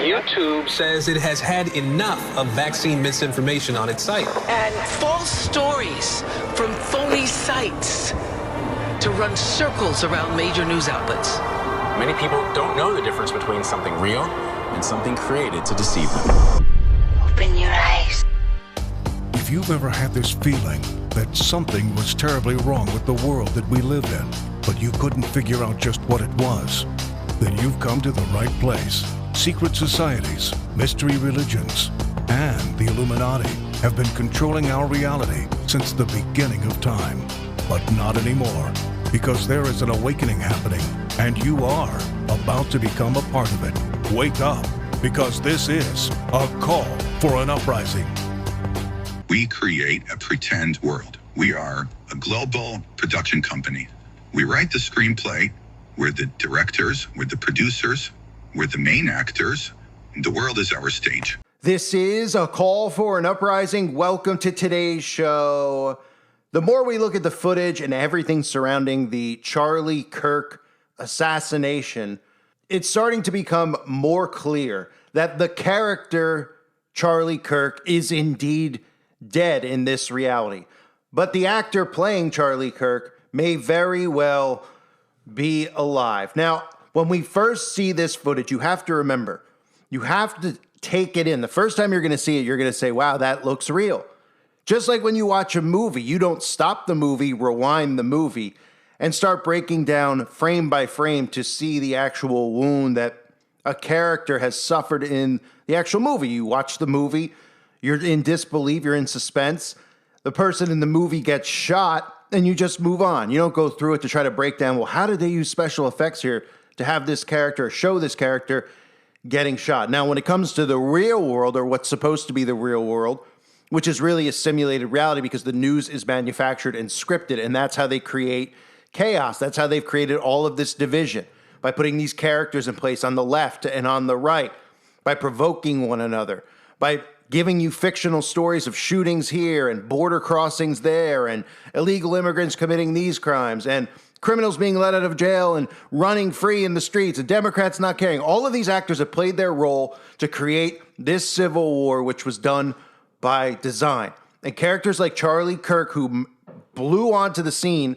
YouTube says it has had enough of vaccine misinformation on its site. And false stories from phony sites to run circles around major news outlets. Many people don't know the difference between something real and something created to deceive them. Open your eyes. If you've ever had this feeling that something was terribly wrong with the world that we live in, but you couldn't figure out just what it was, then you've come to the right place. Secret societies, mystery religions, and the Illuminati have been controlling our reality since the beginning of time. But not anymore, because there is an awakening happening, and you are about to become a part of it. Wake up, because this is a call for an uprising. We create a pretend world. We are a global production company. We write the screenplay. We're the directors. We're the producers. We're the main actors. The world is our stage. This is a call for an uprising. Welcome to today's show. The more we look at the footage and everything surrounding the Charlie Kirk assassination, it's starting to become more clear that the character Charlie Kirk is indeed dead in this reality. But the actor playing Charlie Kirk may very well be alive. Now, when we first see this footage, you have to remember, you have to take it in. The first time you're going to see it, you're going to say, wow, that looks real. Just like when you watch a movie, you don't stop the movie, rewind the movie, and start breaking down frame by frame to see the actual wound that a character has suffered in the actual movie. You watch the movie, you're in disbelief, you're in suspense. The person in the movie gets shot, and you just move on. You don't go through it to try to break down, well, how did they use special effects here to have this character, show this character getting shot? Now, when it comes to the real world, or what's supposed to be the real world, which is really a simulated reality because the news is manufactured and scripted, and that's how they create chaos. That's how they've created all of this division, by putting these characters in place on the left and on the right, by provoking one another, by giving you fictional stories of shootings here and border crossings there and illegal immigrants committing these crimes and criminals being let out of jail and running free in the streets and Democrats not caring. All of these actors have played their role to create this civil war, which was done by design. And characters like Charlie Kirk, who blew onto the scene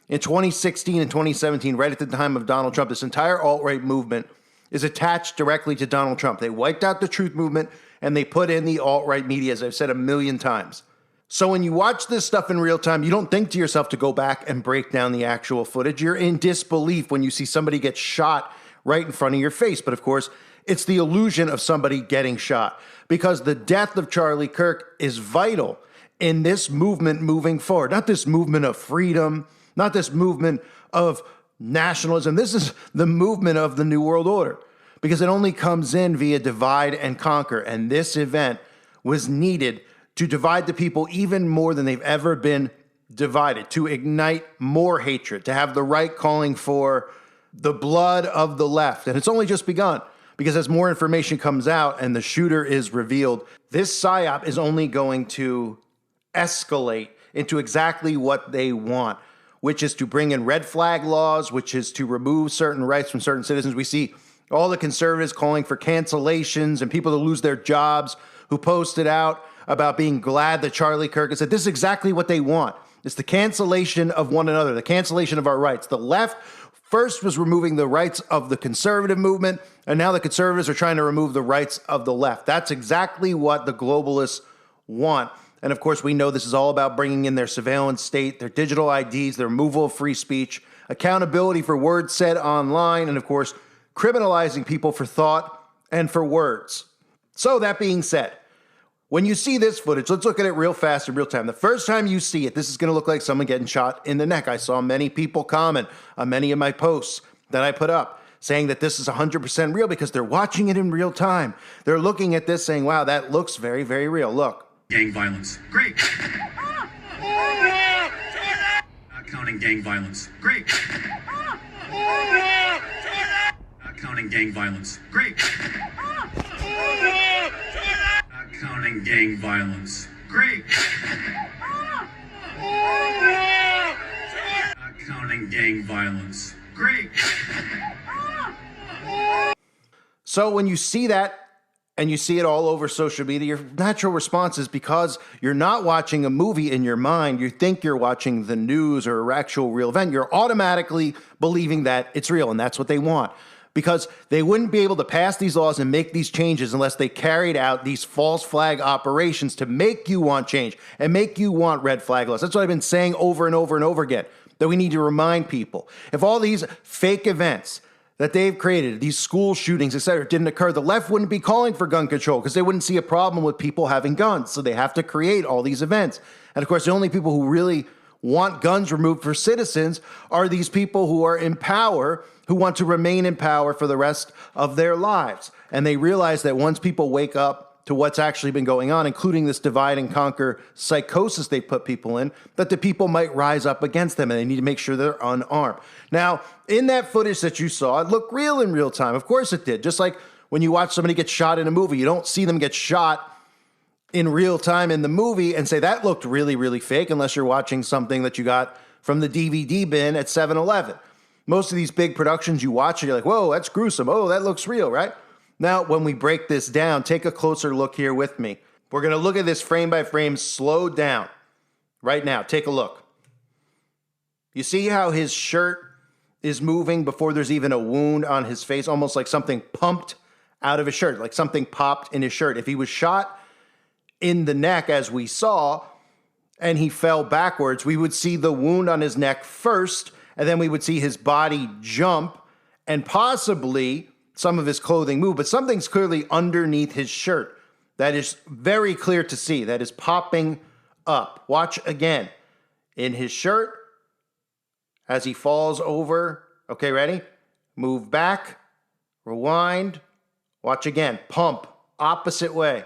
in 2016 and 2017, right at the time of Donald Trump, this entire alt-right movement is attached directly to Donald Trump. They wiped out the truth movement and they put in the alt-right media, as I've said a million times. So when you watch this stuff in real time, you don't think to yourself to go back and break down the actual footage. You're in disbelief when you see somebody get shot right in front of your face. But of course, it's the illusion of somebody getting shot, because the death of Charlie Kirk is vital in this movement moving forward. Not this movement of freedom, not this movement of nationalism. This is the movement of the New World Order, because it only comes in via divide and conquer. And this event was needed to divide the people even more than they've ever been divided, to ignite more hatred, to have the right calling for the blood of the left. And it's only just begun, because as more information comes out and the shooter is revealed, this psyop is only going to escalate into exactly what they want, which is to bring in red flag laws, which is to remove certain rights from certain citizens. We see all the conservatives calling for cancellations and people to lose their jobs who posted out about being glad that Charlie Kirk has said this is exactly what they want. It's the cancellation of one another, the cancellation of our rights. The left first was removing the rights of the conservative movement, and now the conservatives are trying to remove the rights of the left. That's exactly what the globalists want. And of course, we know this is all about bringing in their surveillance state, their digital IDs, their removal of free speech, accountability for words said online, and of course, criminalizing people for thought and for words. So that being said, when you see this footage, let's look at it real fast in real time. The first time you see it, this is going to look like someone getting shot in the neck. I saw many people comment on many of my posts that I put up saying that this is 100% real because they're watching it in real time. They're looking at this saying, wow, that looks very, very real. Look. Gang violence. Great. Not counting gang violence. Great. Not counting gang violence. Great. Not counting gang violence. Great. Not counting gang violence. Great. So when you see that and you see it all over social media, your natural response is, because you're not watching a movie in your mind, you think you're watching the news or an actual real event, you're automatically believing that it's real, and that's what they want. Because they wouldn't be able to pass these laws and make these changes unless they carried out these false flag operations to make you want change and make you want red flag laws. That's what I've been saying over and over and over again, that we need to remind people. If all these fake events that they've created, these school shootings, etc., didn't occur, the left wouldn't be calling for gun control because they wouldn't see a problem with people having guns. So they have to create all these events. And of course, the only people who really want guns removed for citizens are these people who are in power, who want to remain in power for the rest of their lives. And they realize that once people wake up to what's actually been going on, including this divide and conquer psychosis they put people in, that the people might rise up against them, and they need to make sure they're unarmed. Now, in that footage that you saw, it looked real in real time. Of course it did. Just like when you watch somebody get shot in a movie, you don't see them get shot in real time in the movie and say that looked really, really fake, unless you're watching something that you got from the DVD bin at 7-Eleven. Most of these big productions you watch, and you're like, whoa, that's gruesome. Oh, that looks real, right? Now, when we break this down, take a closer look here with me. We're going to look at this frame by frame, slowed down. Right now, take a look. You see how his shirt is moving before there's even a wound on his face, almost like something pumped out of his shirt, like something popped in his shirt. If he was shot in the neck, as we saw, and he fell backwards, we would see the wound on his neck first, and then we would see his body jump and possibly some of his clothing move, but something's clearly underneath his shirt that is very clear to see, that is popping up. Watch again. In his shirt, as he falls over. Okay, ready? Move back, rewind, watch again. Pump, opposite way.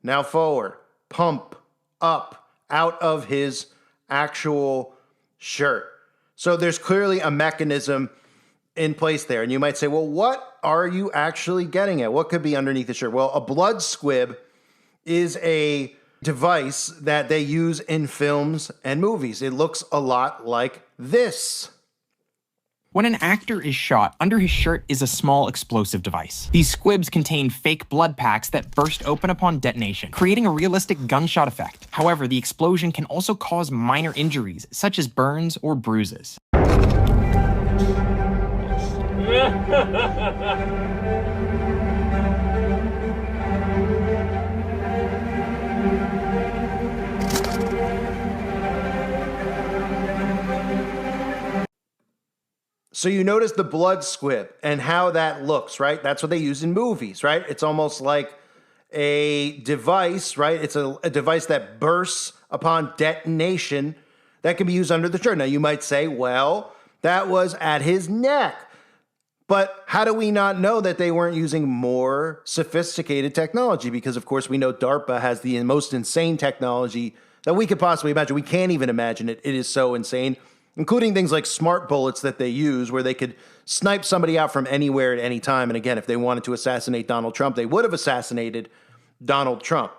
Now forward, pump, up, out of his actual shirt. So there's clearly a mechanism in place there. And you might say, well, what are you actually getting at? What could be underneath the shirt? Well, a blood squib is a device that they use in films and movies. It looks a lot like this. When an actor is shot, under his shirt is a small explosive device. These squibs contain fake blood packs that burst open upon detonation, creating a realistic gunshot effect. However, the explosion can also cause minor injuries, such as burns or bruises. So you notice the blood squib and how that looks, right? That's what they use in movies, right? It's almost like a device, right? It's a device that bursts upon detonation that can be used under the shirt. Now you might say, well, that was at his neck. But how do we not know that they weren't using more sophisticated technology? Because, of course, we know DARPA has the most insane technology that we could possibly imagine. We can't even imagine it. It is so insane, including things like smart bullets that they use where they could snipe somebody out from anywhere at any time. And again, if they wanted to assassinate Donald Trump, they would have assassinated Donald Trump.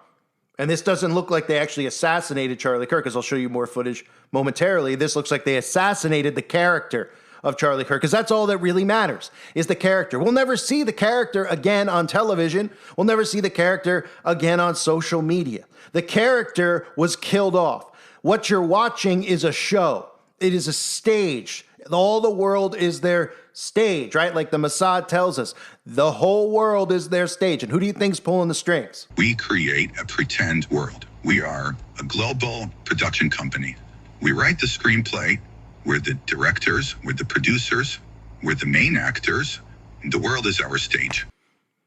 And this doesn't look like they actually assassinated Charlie Kirk, as I'll show you more footage momentarily. This looks like they assassinated the character of Charlie Kirk, because that's all that really matters, is the character. We'll never see the character again on television. We'll never see the character again on social media. The character was killed off. What you're watching is a show. It is a stage. All the world is their stage, right? Like the Mossad tells us, the whole world is their stage. And who do you think's pulling the strings? We create a pretend world. We are a global production company. We write the screenplay. We're the directors, we're the producers, we're the main actors. The world is our stage.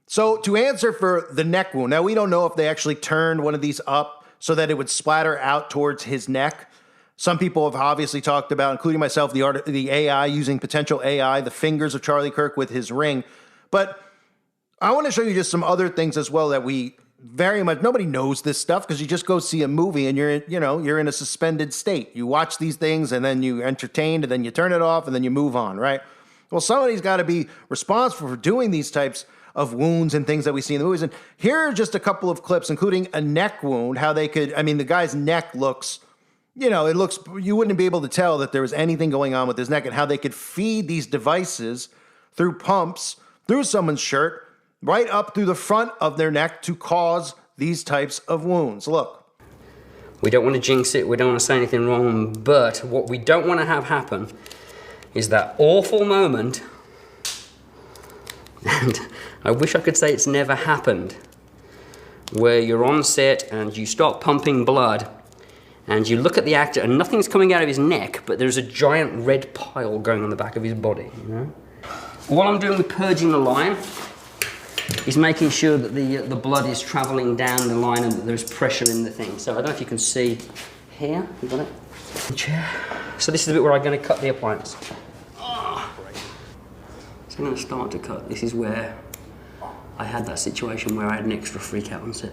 So to answer for the neck wound, now we don't know if they actually turned one of these up so that it would splatter out towards his neck. Some people have obviously talked about, including myself, the AI, using potential AI, the fingers of Charlie Kirk with his ring. But I want to show you just some other things as well that we very much, nobody knows this stuff because you just go see a movie and you're in a suspended state. You watch these things and then you entertained and then you turn it off and then you move on, right? Well, somebody's got to be responsible for doing these types of wounds and things that we see in the movies. And here are just a couple of clips, including a neck wound, how they could, the guy's neck looks, it looks, you wouldn't be able to tell that there was anything going on with his neck, and how they could feed these devices through pumps, through someone's shirt, right up through the front of their neck to cause these types of wounds. Look. We don't want to jinx it, we don't want to say anything wrong, but what we don't want to have happen is that awful moment, and I wish I could say it's never happened, where you're on set and you start pumping blood and you look at the actor and nothing's coming out of his neck, but there's a giant red pile going on the back of his body, you know? All I'm doing with purging the line is making sure that the blood is traveling down the line and that there's pressure in the thing. So I don't know if you can see here, you got it? Chair. So this is the bit where I'm going to cut the appliance. Oh. So I'm going to start to cut. This is where I had that situation where I had an extra freak out on set.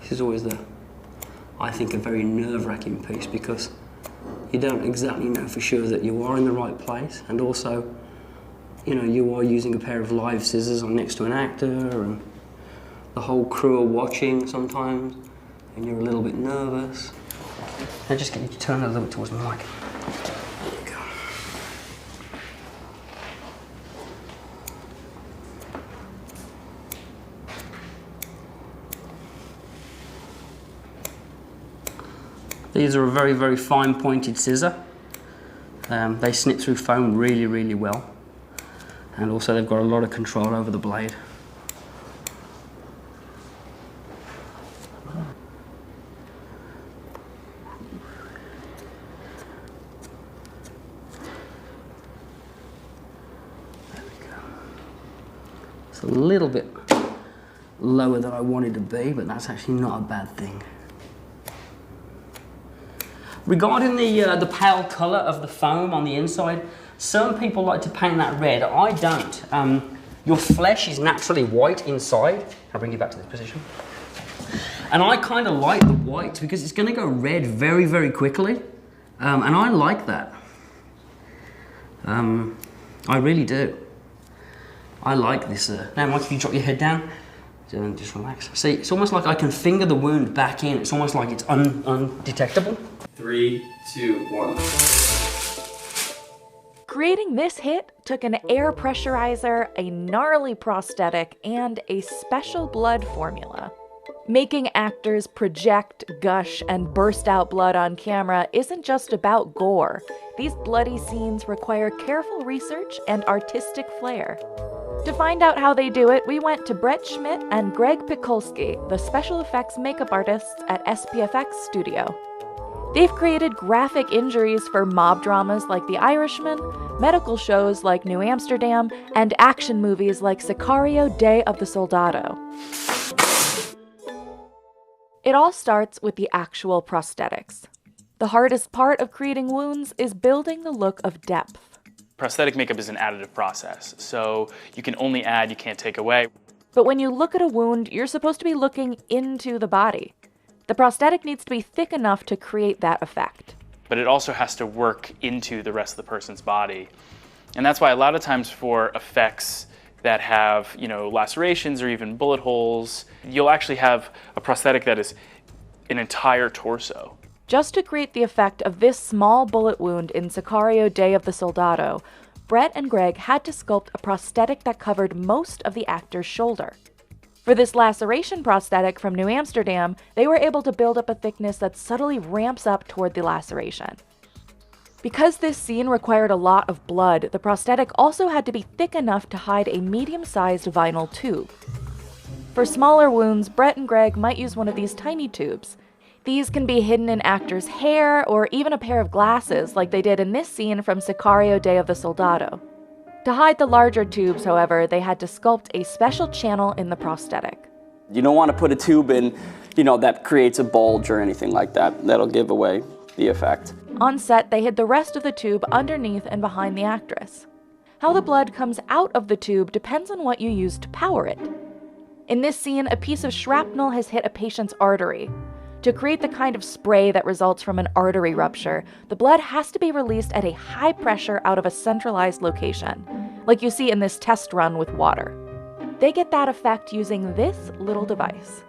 This is always I think, a very nerve-wracking piece because you don't exactly know for sure that you are in the right place, and also, you know, you are using a pair of live scissors on next to an actor, and the whole crew are watching sometimes, and you're a little bit nervous. I just get you to turn a little bit towards my mic. There you go. These are a very, very fine pointed scissor. They snip through foam really, really well. And also they've got a lot of control over the blade. There we go. It's a little bit lower than I wanted to be, but that's actually not a bad thing. Regarding the pale colour of the foam on the inside, some people like to paint that red. I don't. Your flesh is naturally white inside. I'll bring you back to this position. And I kind of like the white because it's going to go red very, very quickly. And I like that. I really do. I like this. Now, Mike, if you drop your head down, just relax. See, it's almost like I can finger the wound back in. It's almost like it's undetectable. 3, 2, 1. Creating this hit took an air pressurizer, a gnarly prosthetic, and a special blood formula. Making actors project, gush, and burst out blood on camera isn't just about gore. These bloody scenes require careful research and artistic flair. To find out how they do it, we went to Brett Schmidt and Greg Pikulski, the special effects makeup artists at SPFX Studio. They've created graphic injuries for mob dramas like The Irishman, medical shows like New Amsterdam, and action movies like Sicario: Day of the Soldado. It all starts with the actual prosthetics. The hardest part of creating wounds is building the look of depth. Prosthetic makeup is an additive process, so you can only add, you can't take away. But when you look at a wound, you're supposed to be looking into the body. The prosthetic needs to be thick enough to create that effect. But it also has to work into the rest of the person's body. And that's why a lot of times for effects that have, lacerations or even bullet holes, you'll actually have a prosthetic that is an entire torso. Just to create the effect of this small bullet wound in Sicario: Day of the Soldado, Brett and Greg had to sculpt a prosthetic that covered most of the actor's shoulder. For this laceration prosthetic from New Amsterdam, they were able to build up a thickness that subtly ramps up toward the laceration. Because this scene required a lot of blood, the prosthetic also had to be thick enough to hide a medium-sized vinyl tube. For smaller wounds, Brett and Greg might use one of these tiny tubes. These can be hidden in actors' hair or even a pair of glasses like they did in this scene from Sicario: Day of the Soldado. To hide the larger tubes, however, they had to sculpt a special channel in the prosthetic. You don't want to put a tube in, that creates a bulge or anything like that. That'll give away the effect. On set, they hid the rest of the tube underneath and behind the actress. How the blood comes out of the tube depends on what you use to power it. In this scene, a piece of shrapnel has hit a patient's artery. To create the kind of spray that results from an artery rupture, the blood has to be released at a high pressure out of a centralized location, like you see in this test run with water. They get that effect using this little device.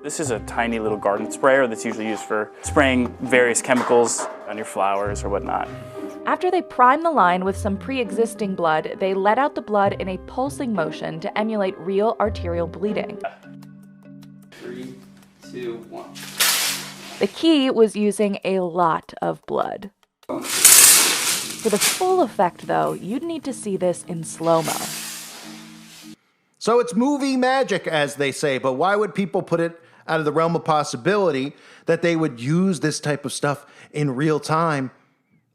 This is a tiny little garden sprayer that's usually used for spraying various chemicals on your flowers or whatnot. After they prime the line with some pre-existing blood, they let out the blood in a pulsing motion to emulate real arterial bleeding. 3, 2, 1. The key was using a lot of blood. For the full effect, though, you'd need to see this in slow-mo. So it's movie magic, as they say, but why would people put it out of the realm of possibility that they would use this type of stuff in real time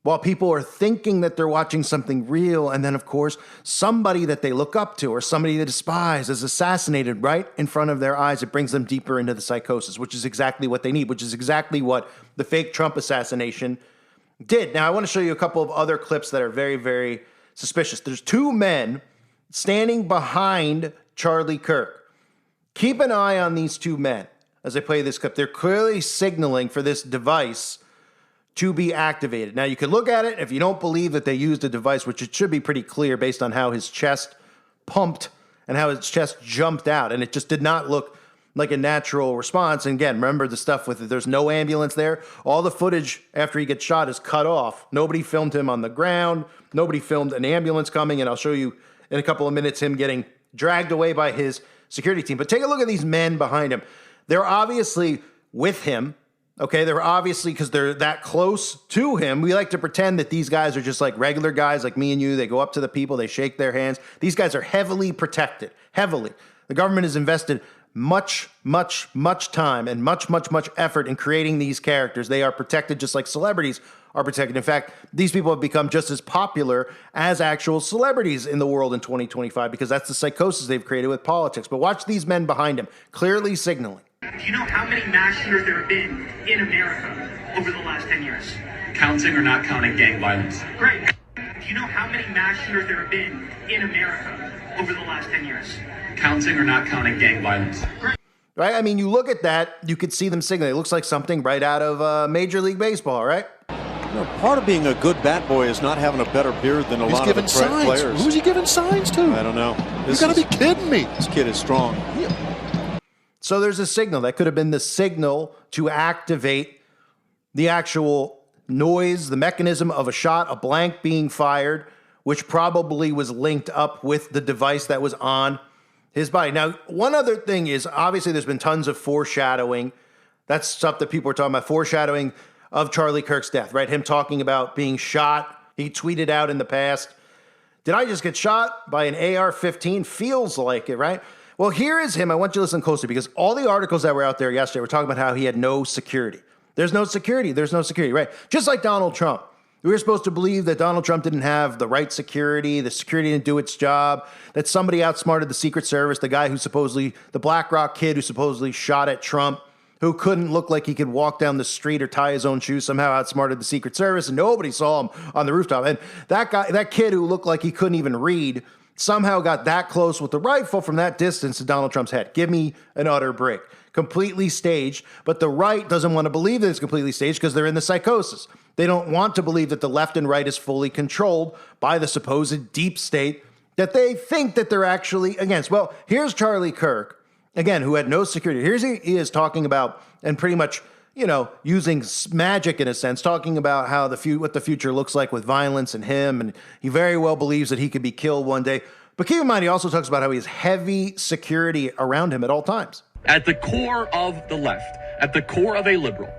while people are thinking that they're watching something real, and then, of course, somebody that they look up to or somebody they despise is assassinated right in front of their eyes? It brings them deeper into the psychosis, which is exactly what they need, which is exactly what the fake Trump assassination did. Now, I want to show you a couple of other clips that are very, very suspicious. There's two men standing behind Charlie Kirk. Keep an eye on these two men as I play this clip. They're clearly signaling for this device to be activated. Now, you can look at it. If you don't believe that they used a device, which it should be pretty clear based on how his chest pumped and how his chest jumped out, and it just did not look like a natural response. And again, remember the stuff with it. There's no ambulance there. All the footage after he gets shot is cut off. Nobody filmed him on the ground. Nobody filmed an ambulance coming, and I'll show you in a couple of minutes him getting dragged away by his security team. But take a look at these men behind him. They're obviously with him. Okay, they're obviously, because they're that close to him, we like to pretend that these guys are just like regular guys like me and you. They go up to the people, they shake their hands. These guys are heavily protected, heavily. The government has invested much time and much effort in creating these characters. They are protected just like celebrities are protected. In fact, these people have become just as popular as actual celebrities in the world in 2025 because that's the psychosis they've created with politics. But watch these men behind him, clearly signaling. Do you know how many mass shooters there have been in America over the last 10 years? Counting or not counting gang violence? Great. Do you know how many mass shooters there have been in America over the last 10 years? Counting or not counting gang violence? Great. Right? I mean, you look at that, you could see them signaling. It looks like something right out of Major League Baseball, right? You know, part of being a good bat boy is not having a better beard than a lot of the players. Who's he giving signs to? I don't know. You gotta be kidding me. This kid is strong. So there's a signal. That could have been the signal to activate the actual noise, the mechanism of a shot, a blank being fired, which probably was linked up with the device that was on his body. Now, one other thing is, obviously there's been tons of foreshadowing. That's stuff that people are talking about, foreshadowing of Charlie Kirk's death, right? Him talking about being shot. He tweeted out in the past, "Did I just get shot by an AR-15? Feels like it," right? Well, here is him. I want you to listen closely because all the articles that were out there yesterday were talking about how he had no security. There's no security. There's no security, right? Just like Donald Trump. We were supposed to believe that Donald Trump didn't have the right security, the security didn't do its job, that somebody outsmarted the Secret Service, the guy who supposedly, the BlackRock kid who supposedly shot at Trump, who couldn't look like he could walk down the street or tie his own shoes, somehow outsmarted the Secret Service, and nobody saw him on the rooftop. And that guy, that kid who looked like he couldn't even read, somehow got that close with the rifle from that distance to Donald Trump's head. Give me an utter break. Completely staged, but the right doesn't want to believe that it's completely staged because they're in the psychosis. They don't want to believe that the left and right is fully controlled by the supposed deep state that they think that they're actually against. Well, here's Charlie Kirk, again, who had no security. Here's he is talking about, and pretty much, you know, using magic in a sense, talking about how what the future looks like with violence and him, and he very well believes that he could be killed one day. But keep in mind, he also talks about how he has heavy security around him at all times. At the core of the left, at the core of a liberal,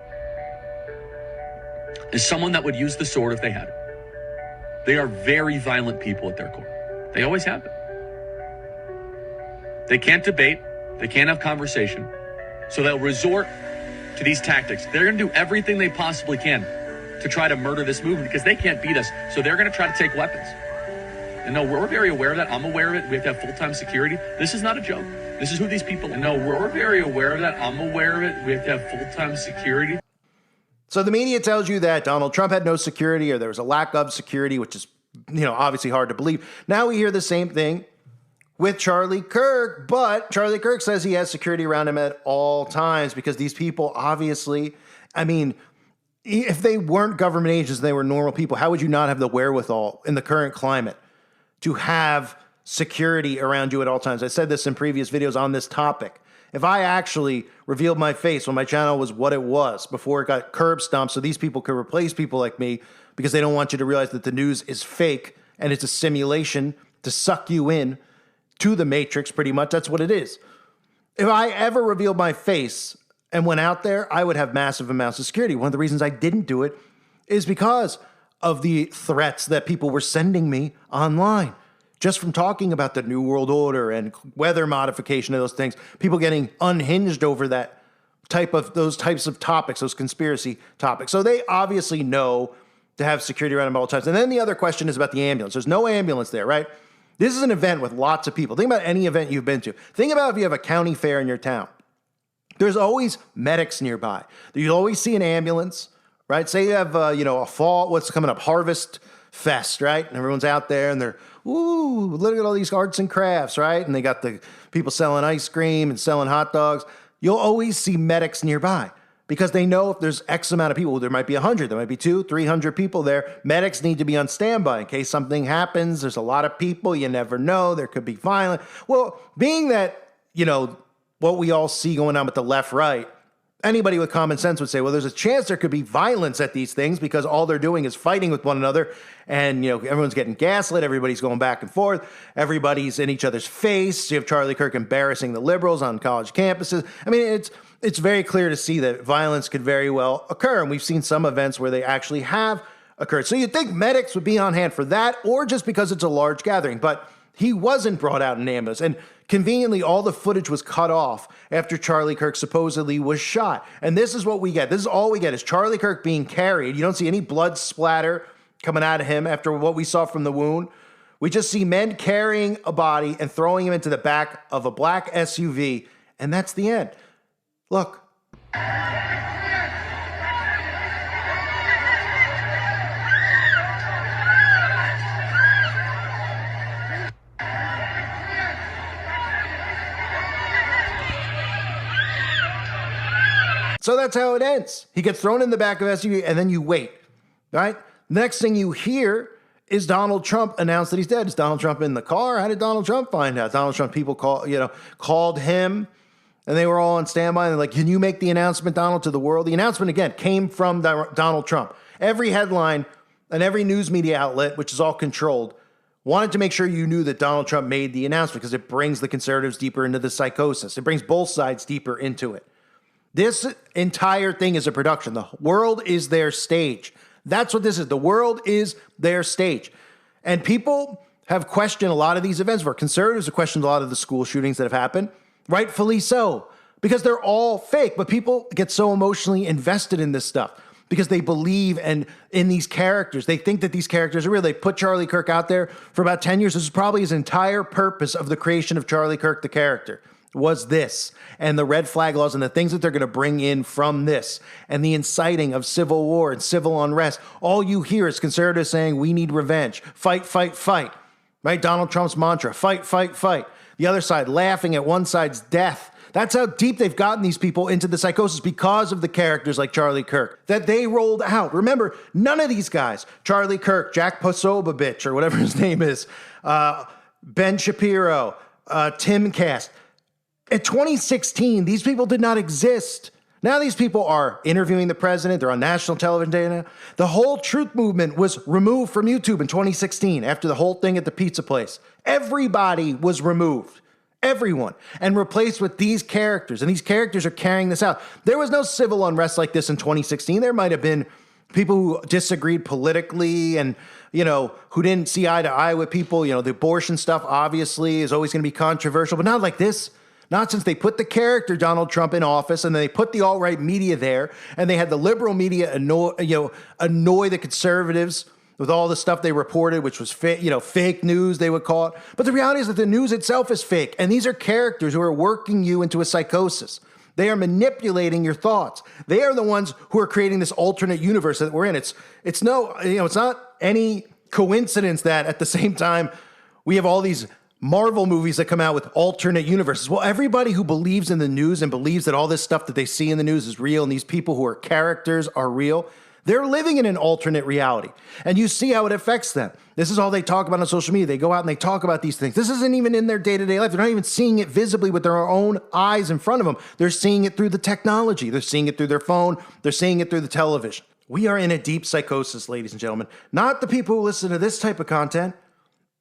is someone that would use the sword if they had it. They are very violent people at their core. They always have been. They can't debate. They can't have conversation. So they'll resort to these tactics. They're going to do everything they possibly can to try to murder this movement because they can't beat us. So they're going to try to take weapons. And no, we're very aware of that. I'm aware of it. We have to have full-time security. This is not a joke. This is who these people are. And no, we're very aware of that. I'm aware of it. We have to have full-time security. So the media tells you that Donald Trump had no security or there was a lack of security, which is, you know, obviously hard to believe. Now we hear the same thing with Charlie Kirk, but Charlie Kirk says he has security around him at all times because these people obviously, I mean, if they weren't government agents, they were normal people, how would you not have the wherewithal in the current climate to have security around you at all times? I said this in previous videos on this topic. If I actually revealed my face when my channel was what it was before it got curb stomped so these people could replace people like me because they don't want you to realize that the news is fake and it's a simulation to suck you in to the Matrix, pretty much. That's what it is. If I ever revealed my face and went out there, I would have massive amounts of security. One of the reasons I didn't do it is because of the threats that people were sending me online. Just from talking about the New World Order and weather modification of those things, people getting unhinged over those types of topics, those conspiracy topics. So they obviously know to have security around them at all times. And then the other question is about the ambulance. There's no ambulance there, right? This is an event with lots of people. Think about any event you've been to. Think about if you have a county fair in your town. There's always medics nearby. You'll always see an ambulance, right? Say you have, a fall, what's coming up, Harvest Fest, right? And everyone's out there and they're, ooh, look at all these arts and crafts, right? And they got the people selling ice cream and selling hot dogs. You'll always see medics nearby because they know if there's X amount of people, there might be 100, there might be 200, 300 people there. Medics need to be on standby in case something happens. There's a lot of people. You never know. There could be violence. Well, being that, what we all see going on with the left, right, anybody with common sense would say, well, there's a chance there could be violence at these things because all they're doing is fighting with one another. And, everyone's getting gaslit. Everybody's going back and forth. Everybody's in each other's face. You have Charlie Kirk embarrassing the liberals on college campuses. I mean, it's very clear to see that violence could very well occur. And we've seen some events where they actually have occurred. So you'd think medics would be on hand for that or just because it's a large gathering. But he wasn't brought out in ambulance. And conveniently, all the footage was cut off after Charlie Kirk supposedly was shot. And this is what we get. This is all we get is Charlie Kirk being carried. You don't see any blood splatter coming out of him after what we saw from the wound. We just see men carrying a body and throwing him into the back of a black SUV. And that's the end. Look. So that's how it ends. He gets thrown in the back of SUV, and then you wait, right? Next thing you hear is Donald Trump announce that he's dead. Is Donald Trump in the car? How did Donald Trump find out? Donald Trump people called him, and they were all on standby. And they're like, can you make the announcement, Donald, to the world? The announcement, again, came from Donald Trump. Every headline and every news media outlet, which is all controlled, wanted to make sure you knew that Donald Trump made the announcement because it brings the conservatives deeper into the psychosis. It brings both sides deeper into it. This entire thing is a production. The world is their stage. That's what this is. The world is their stage. And people have questioned a lot of these events. For conservatives have questioned a lot of the school shootings that have happened. Rightfully so, because they're all fake. But people get so emotionally invested in this stuff because they believe in these characters. They think that these characters are real. They put Charlie Kirk out there for about 10 years. This is probably his entire purpose of the creation of Charlie Kirk, the character, was this, and the red flag laws and the things that they're going to bring in from this, and the inciting of civil war and civil unrest. All you hear is conservatives saying, we need revenge. Fight, fight, fight. Right? Donald Trump's mantra, fight, fight, fight. The other side laughing at one side's death. That's how deep they've gotten these people into the psychosis because of the characters like Charlie Kirk that they rolled out. Remember, none of these guys, Charlie Kirk, Jack Posobiec, or whatever his name is, Ben Shapiro, Tim Cast, in 2016, these people did not exist. Now these people are interviewing the president. They're on national television. The whole truth movement was removed from YouTube in 2016 after the whole thing at the pizza place. Everybody was removed. Everyone. And replaced with these characters. And these characters are carrying this out. There was no civil unrest like this in 2016. There might have been people who disagreed politically and, who didn't see eye to eye with people. The abortion stuff obviously is always going to be controversial, but not like this. Not since they put the character Donald Trump in office and then they put the alt-right media there and they had the liberal media annoy the conservatives with all the stuff they reported, which was fake news, they would call it. But the reality is that the news itself is fake. And these are characters who are working you into a psychosis. They are manipulating your thoughts. They are the ones who are creating this alternate universe that we're in. It's not any coincidence that at the same time we have all these Marvel movies that come out with alternate universes. Well, everybody who believes in the news and believes that all this stuff that they see in the news is real and these people who are characters are real, They're living in an alternate reality, and you see how it affects them. This is all they talk about on social media. They go out and they talk about these things. This isn't even in their day-to-day life. They're not even seeing it visibly with their own eyes in front of them. They're seeing it through the technology. They're seeing it through their phone. They're seeing it through the television. We are in a deep psychosis, ladies and gentlemen. Not the people who listen to this type of content.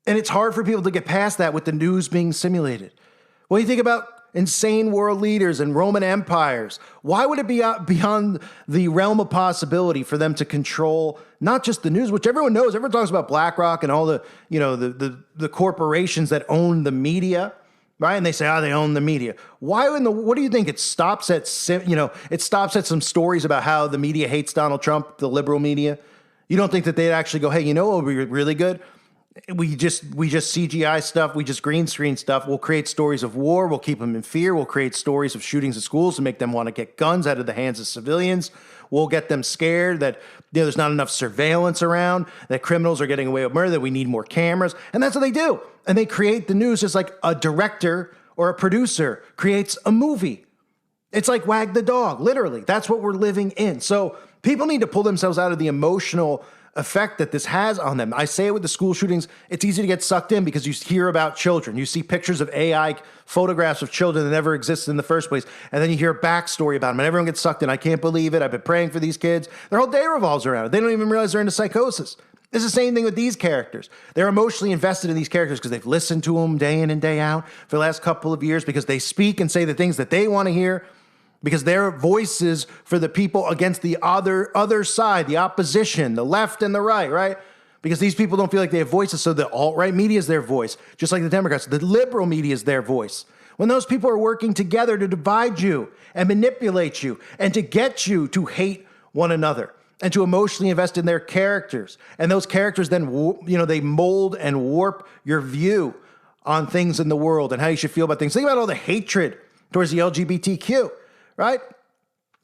And it's hard for people to get past that with the news being simulated. When you think about insane world leaders and Roman empires, why would it be out beyond the realm of possibility for them to control not just the news, which everyone knows? Everyone talks about BlackRock and all the, the corporations that own the media, right? And they say, they own the media. What do you think? It stops at some stories about how the media hates Donald Trump, the liberal media. You don't think that they'd actually go, hey, you know what would be really good? We just CGI stuff. We just green screen stuff. We'll create stories of war. We'll keep them in fear. We'll create stories of shootings at schools to make them want to get guns out of the hands of civilians. We'll get them scared that there's not enough surveillance around, that criminals are getting away with murder, that we need more cameras. And that's what they do. And they create the news just like a director or a producer creates a movie. It's like Wag the Dog, literally. That's what we're living in. So people need to pull themselves out of the emotional effect that this has on them. I say it with the school shootings. It's easy to get sucked in because you hear about children. You see pictures of AI photographs of children that never existed in the first place. And then you hear a backstory about them and everyone gets sucked in. I can't believe it. I've been praying for these kids. Their whole day revolves around it. They don't even realize they're into psychosis. It's the same thing with these characters. They're emotionally invested in these characters because they've listened to them day in and day out for the last couple of years, because they speak and say the things that they want to hear, because they're voices for the people against the other side, the opposition, the left and the right? Because these people don't feel like they have voices, so the alt-right media is their voice, just like the Democrats. The liberal media is their voice. When those people are working together to divide you and manipulate you and to get you to hate one another and to emotionally invest in their characters, and those characters then, they mold and warp your view on things in the world and how you should feel about things. Think about all the hatred towards the LGBTQ. Right?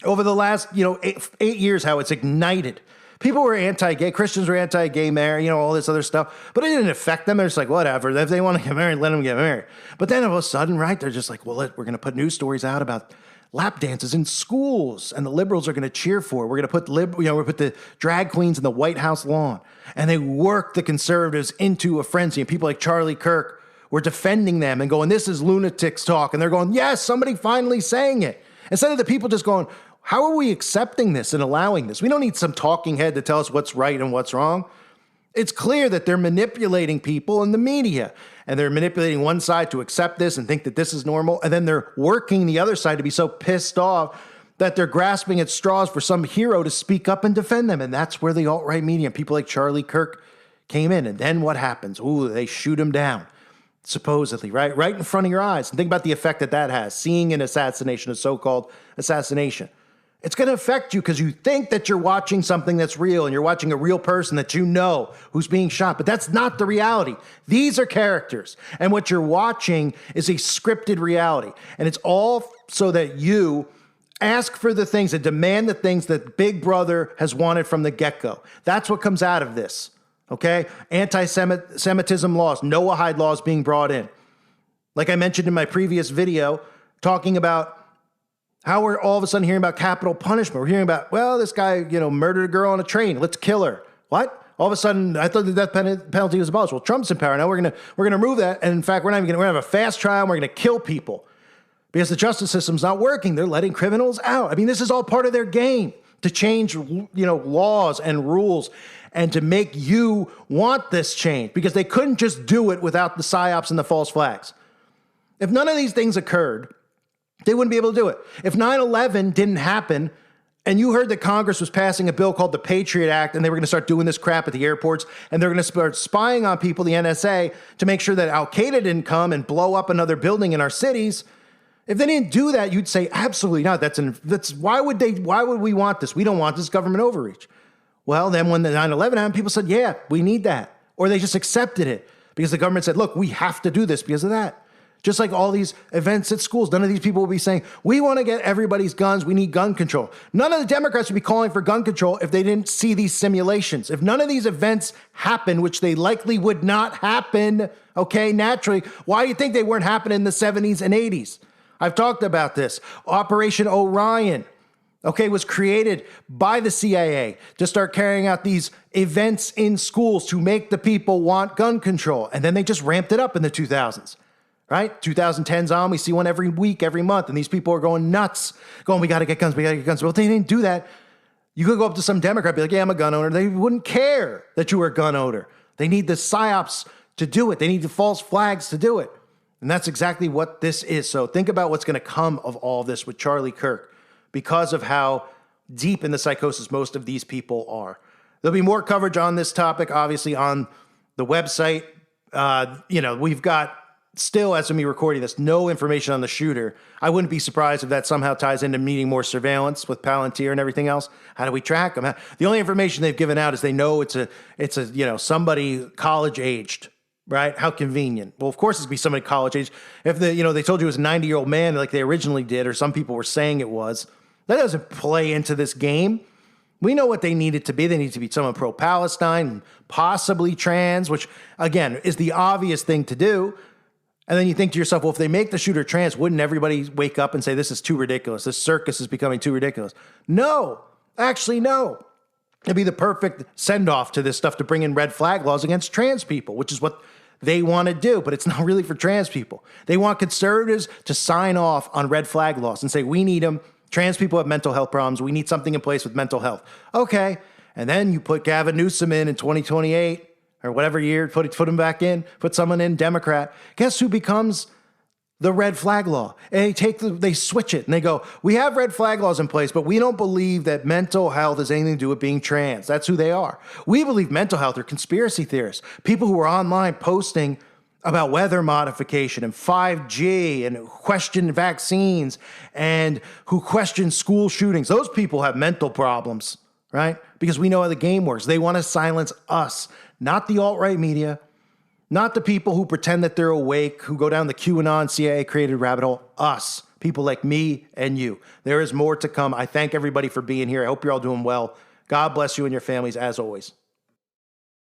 Over the last, 8 years, how it's ignited. People were anti-gay. Christians were anti-gay marriage, all this other stuff. But it didn't affect them. They're just like, whatever. If they want to get married, let them get married. But then all of a sudden, right, they're just like, well, we're going to put news stories out about lap dances in schools. And the liberals are going to cheer for it. We're going to put the drag queens in the White House lawn. And they work the conservatives into a frenzy. And people like Charlie Kirk were defending them and going, this is lunatics talk. And they're going, yes, somebody finally saying it. Instead of the people just going, how are we accepting this and allowing this? We don't need some talking head to tell us what's right and what's wrong. It's clear that they're manipulating people in the media, and they're manipulating one side to accept this and think that this is normal. And then they're working the other side to be so pissed off that they're grasping at straws for some hero to speak up and defend them. And that's where the alt-right media and people like Charlie Kirk came in. And then what happens? Ooh, they shoot him down. Supposedly, right in front of your eyes. And think about the effect that has. Seeing an assassination, a so-called assassination. It's going to affect you because you think that you're watching something that's real and you're watching a real person that you know who's being shot. But that's not the reality. These are characters. And what you're watching is a scripted reality. And it's all so that you ask for the things and demand the things that Big Brother has wanted from the get-go. That's what comes out of this. Okay? Anti-Semitism laws, Noahide laws being brought in. Like I mentioned in my previous video, talking about how we're all of a sudden hearing about capital punishment. We're hearing about, well, this guy, murdered a girl on a train. Let's kill her. What? All of a sudden, I thought the death penalty was abolished. Well, Trump's in power. Now we're gonna remove that. And in fact, we're gonna have a fast trial and we're gonna kill people because the justice system's not working. They're letting criminals out. I mean, this is all part of their game to change, laws and rules, and to make you want this change, because they couldn't just do it without the psyops and the false flags. If none of these things occurred, they wouldn't be able to do it. If 9/11 didn't happen, and you heard that Congress was passing a bill called the Patriot Act, and they were going to start doing this crap at the airports, and they're going to start spying on people, the NSA, to make sure that Al-Qaeda didn't come and blow up another building in our cities. If they didn't do that, you'd say, absolutely not. Why would we want this? We don't want this government overreach. Well, then when the 9/11 happened, people said, yeah, we need that. Or they just accepted it because the government said, look, we have to do this because of that. Just like all these events at schools, none of these people will be saying, we want to get everybody's guns, we need gun control. None of the Democrats would be calling for gun control if they didn't see these simulations. If none of these events happened, which they likely would not happen, okay, naturally, why do you think they weren't happening in the 70s and 80s? I've talked about this. Operation Orion, okay, was created by the CIA to start carrying out these events in schools to make the people want gun control. And then they just ramped it up in the 2000s, right? 2010's on, we see one every week, every month, and these people are going nuts, going, we got to get guns, we got to get guns. Well, they didn't do that. You could go up to some Democrat, be like, yeah, I'm a gun owner. They wouldn't care that you were a gun owner. They need the psyops to do it. They need the false flags to do it. And that's exactly what this is. So think about what's going to come of all this with Charlie Kirk, because of how deep in the psychosis most of these people are. There'll be more coverage on this topic, obviously, on the website. We've got still, as of me recording this, no information on the shooter. I wouldn't be surprised if that somehow ties into needing more surveillance with Palantir and everything else. How do we track them? The only information they've given out is they know it's a somebody college aged. Right? How convenient. Well, of course, it's be somebody college age. If they told you it was a 90-year-old man like they originally did, or some people were saying it was, that doesn't play into this game. We know what they need it to be. They need to be someone pro-Palestine, possibly trans, which, again, is the obvious thing to do. And then you think to yourself, well, if they make the shooter trans, wouldn't everybody wake up and say, this is too ridiculous? This circus is becoming too ridiculous. No. Actually, no. It'd be the perfect send-off to this stuff to bring in red flag laws against trans people, which is what they want to do, but it's not really for trans people. They want conservatives to sign off on red flag laws and say, we need them. Trans people have mental health problems. We need something in place with mental health. Okay. And then you put Gavin Newsom in 2028 or whatever year, put him back in, put someone in, Democrat. Guess who becomes the red flag law? And they switch it and they go, we have red flag laws in place, but we don't believe that mental health has anything to do with being trans. That's who they are. We believe mental health are conspiracy theorists, people who are online posting about weather modification and 5G and question vaccines and who question school shootings. Those people have mental problems, right? Because we know how the game works. They want to silence us, not the alt-right media, not the people who pretend that they're awake, who go down the QAnon CIA-created rabbit hole. Us, people like me and you. There is more to come. I thank everybody for being here. I hope you're all doing well. God bless you and your families, as always.